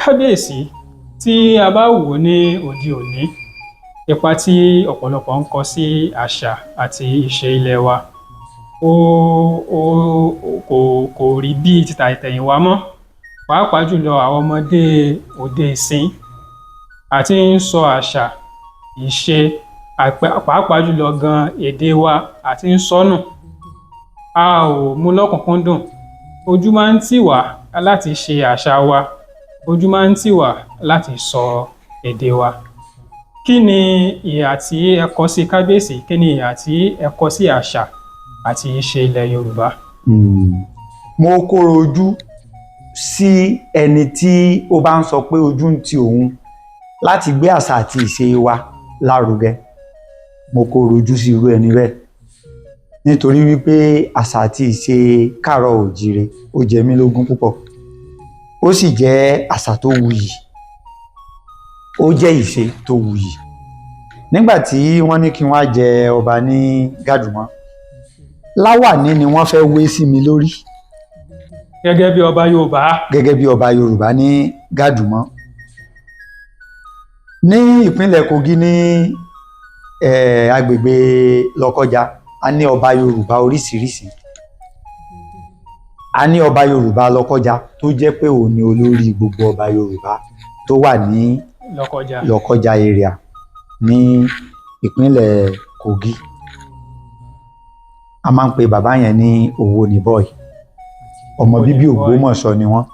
Kábíyèsí, tí a bá wò ní òde òní, ipa tí ọ̀pọ̀lọpọ̀ ń kọ sí àṣà àti ìṣe ilẹ̀ wa kò rí bíi ti tàtẹ̀yìnwá mọ́. Pàápàá jùlọ àwọn ọmọdé òde ìsín àti ń sọ àṣà, ìṣe, pàápàá jùlọ gan èdè wa àti ń sọnù. A ò mú lọ́kùnkúndùn. Ojú máa ń tì wá láti ṣe àṣà wa, ojú máa ń tì wá láti sọ èdè wa. Kí ni ìhà tí ẹ kọ sí Kábíyèsí? Kí ni ìhà tí ẹ kọ sí àṣà àti ìṣe ilẹ̀ Yorùbá? Mo kóró ojú sí ẹni tí ó bá ń sọ pé ojú ń tì òun láti gbé àṣà àti ìṣe wa lárugẹ. Mo kóró ojú sí irú ẹni bẹ́ẹ̀ nítorí wípé àṣà àti ìṣe Káàárọ oò-jiire ó jẹ mí lógún púpọ̀. Ó sì jẹ́ àṣà tó wuyì, ó jẹ́ ìṣe tó wuyì. Nígbà tí wọ́n ní kí n wá jẹ ọba ní Gadumo, láwàní ni wọ́n fẹ́ wé sí mi lórí. Gẹ́gẹ́ bí ọba Yorùbá. Gẹ́gẹ́ bí ọba Yorùbá ní Gadumo. Ní ìpínlẹ̀ Kogi ní agbègbè Lọ́kọ́ja, a ní ọba Yorùbá oríṣiríṣi. A ní ọba Yorùbá Lọ́kọ́ja tó jẹ́ pé òun ni olórí gbogbo ọba Yorùbá tó wà ní Lọ́kọ́ja area ní ìpínlẹ̀ Kogi. A máa ń pe bàbá yẹn ní Owónibọ́ì. Ọmọ bíbí Ògbómọ̀ṣọ́ ni wọ́n.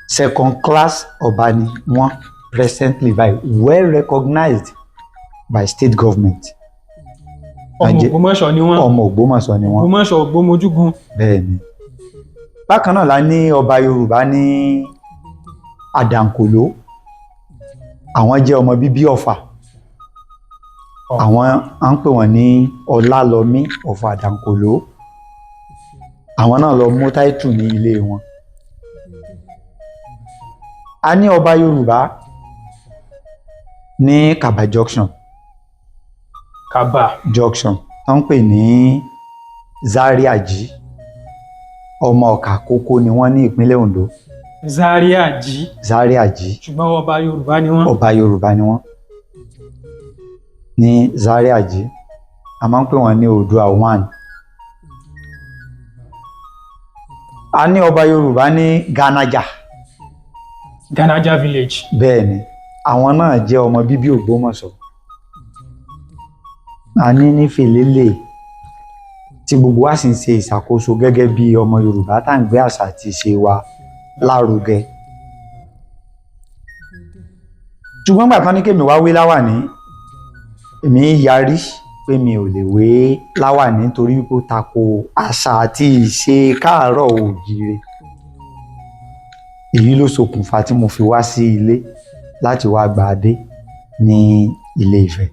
Second class ọba ni wọ́n presently, well recognized by state government. Ọmọ Ògbómọ̀ṣọ́ ni wọ́n. Ọmọ Ògbómọ̀ṣọ́ ni wọ́n. Ògbómọ̀ṣọ́ Ògbómojúgun. Bẹ́ẹ̀ni. Bákan náà la ní ọba Yorùbá ní Àdànkòló. Àwọn jẹ́ ọmọ bíbí Ọ̀fà. Àwọn à ń pè wọ́n ní Ọlálọmí of Àdànkòló. Àwọn náà lọ mú táìtù ní ilé wọn. A ní ọba Yorùbá ní Kaba Junction. Kaba Junction tó ń pè ní Záríàjí. Ọmọ Ọ̀kà Kókó ni wọ́n ní ìpínlẹ̀ Ondo. Záríàjí. Záríàjí. Ṣùgbọ́n ọba Yorùbá ni wọ́n. Ọba Yorùbá ni wọ́n ní Záríàjí. A máa ń pè wọ́n ní Oòduà 1. A ní ọba Yorùbá ní Ganaja. Ganaja village. Bẹ́ẹ̀ni, àwọn náà jẹ́ ọmọ bíbí Ògbómọ̀ṣọ́. A ní Nífẹ̀lélẹ̀ tí gbogbo wa sì ń ṣe ìṣàkóso gẹ́gẹ́ bí ọmọ Yorùbá tá à ń gbé àṣà àti ìṣe wa lárugẹ. Ṣùgbọ́n gbà kan ní kémi wá wé láwàní, èmi yarí pé mi ò lè wé láwàní nítorí pé ó tako àṣà àti ìṣe Káàárọ oò-jiire. Èyí ló ṣokùnfà tí mo fi wá sí ilé láti wá gba adé ní Ilé Ifẹ̀,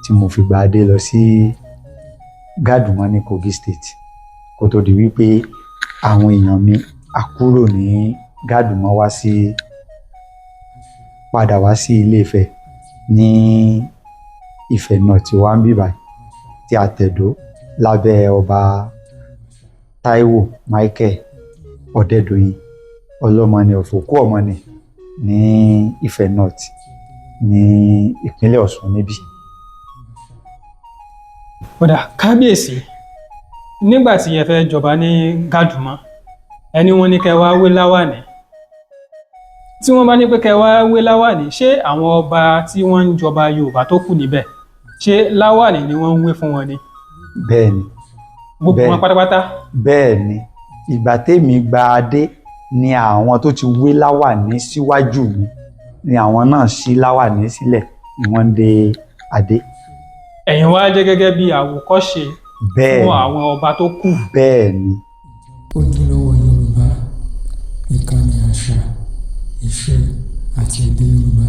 tí mo fi gba adé lọ sí Gadumo ní Kogi State kó tó di wípé àwọn èèyàn mi á kúrò ní Gadumo padà wá sí Ilé Ifẹ̀ ní Ifẹ̀ North tí wá ń bí báyìí, tí a tẹ̀dó lábẹ́ ọba Táíwò Michael Ọ̀dẹ́dọ̀yìn Ọlọ́mọni of Òkú-Ọ̀mọnì ní Ifẹ̀ North ní ìpínlẹ̀ Ọ̀ṣun níbí. Kódà Kábíyèsí, nígbà tí ẹ fẹ́ jọba ní Gadumo, ẹni wọ́n ní kẹ́ wá wé láwàní. Tí wọ́n bá ní pé kẹ́ wá wé láwàní, ṣé àwọn ọba tí wọ́n ń jọba Yorùbá tó kù níbẹ̀, ṣé láwàní ni wọ́n ń wé fún wọn ni? Bẹ́ẹ̀ni. Gbogbo wọn pátápátá? Bẹ́ẹ̀ni. Ìgbà tèmi gba adé ni àwọn tó ti wé láwàní síwájú mi ni àwọn náà ṣí láwàní sílẹ̀ ni wọ́n dé adé. Ẹ̀yin wá jẹ́ gẹ́gẹ́ bí àwòkọ́ṣe fún àwọn ọba tó kù. Bẹ́ẹ̀ni. Ojúlówó Yorùbá, ìkànnì àṣà, ìṣe àti èdè Yorùbá.